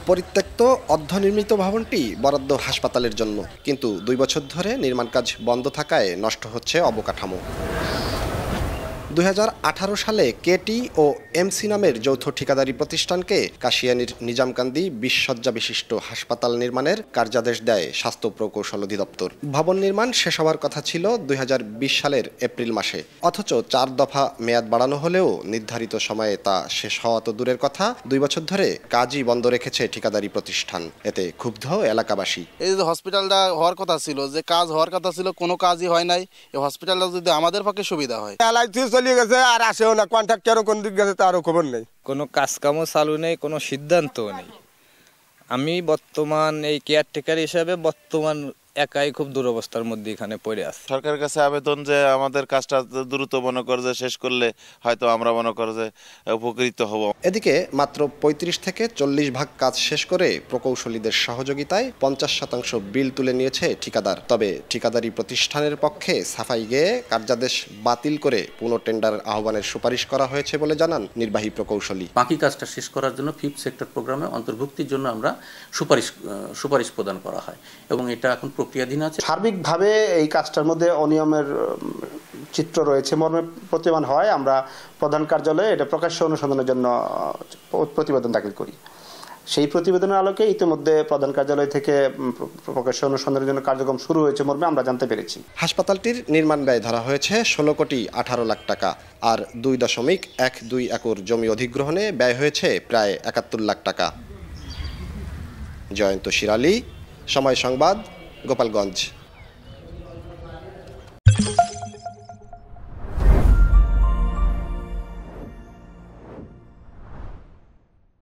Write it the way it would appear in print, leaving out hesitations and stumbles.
পরিত্যক্ত অর্ধনির্মিত ভবনটি বরাদ্দ হাসপাতালের জন্য, কিন্তু 2 বছর ধরে নির্মাণ কাজ বন্ধ থাকায় নষ্ট হচ্ছে অবকাঠামো। 2018 সালে কেটি ও এমসি নামের যৌথ ঠিকাদারি প্রতিষ্ঠানকে কাশিয়ানীর নিজামকান্দি 20 শয্যা বিশিষ্ট হাসপাতাল নির্মাণের কার্যাদেশ দেয় স্বাস্থ্য প্রকৌশল অধিদপ্তর। ভবন নির্মাণ শেষ হওয়ার কথা ছিল 2020 সালের এপ্রিল মাসে, অথচ 4 দফা মেয়াদ বাড়ানো হলেও নির্ধারিত সময়ে তা শেষ হওয়া তো দূরের কথা, 2 বছর ধরে কাজই বন্ধ রেখেছে ঠিকাদারি প্রতিষ্ঠান। এতে ক্ষুব্ধ এলাকাবাসী। এই যে হসপিটালটা হওয়ার কথা ছিল, যে কাজ হওয়ার কথা ছিল, কোনো কাজই হয় নাই। এই হসপিটালটা যদি আমাদের পক্ষে সুবিধা হয়। চলে গেছে আর আসেও না, কন্ট্রাক্টরও কোন দিক গেছে তারও খবর নেই। কোনো কাজকামও চালু নেই, কোনো সিদ্ধান্তও নেই। আমি বর্তমান এই কেয়ারটেকার হিসাবে একাই খুব দুরবস্থার মধ্যে এখানে পড়ে আছে। সরকারের কাছে আবেদন যে আমাদের কাজটা দ্রুত মনে করে যে শেষ করলে হয়তো আমরা মনে করে যে উপকৃত হব। এদিকে মাত্র 35 থেকে 40 ভাগ কাজ শেষ করে প্রকৌশলীদের সহযোগিতায় 50% বিল তুলে নিয়েছে ঠিকাদার। তবে ঠিকাদারি প্রতিষ্ঠানের পক্ষে সাফাই গেয়ে কার্যাদেশ বাতিল করে পুনঃ টেন্ডার আহ্বানের সুপারিশ করা হয়েছে বলে জানান নির্বাহী প্রকৌশলী। বাকি কাজটা শেষ করার জন্য 5th সেক্টর প্রোগ্রামে অন্তর্ভুক্তির জন্য আমরা সুপারিশ প্রদান করা হয় এবং এটা এখন প্রক্রিয়াধীন আছে। সার্বিকভাবে এই কাজটার মধ্যে অনিয়মের চিত্র রয়েছে মর্মে প্রতিমান হয়, আমরা প্রধান কার্যালয়ে এটা প্রকাশ্য অনুসন্ধানের জন্য প্রতিবেদন দাখিল করি। সেই প্রতিবেদনের আলোকে ইতিমধ্যে প্রধান কার্যালয় থেকে প্রকাশ্য অনুসন্ধানের জন্য কার্যক্রম শুরু হয়েছে মর্মে আমরা জানতে পেরেছি। হাসপাতালটির নির্মাণ ব্যয় ধরা হয়েছে 16 কোটি 18 লাখ টাকা, আর 2.12 একর জমি অধিগ্রহণে ব্যয় হয়েছে প্রায় 71 লাখ টাকা। জয়ন্ত শিরালী, সময় সংবাদ, গোপালগঞ্জ।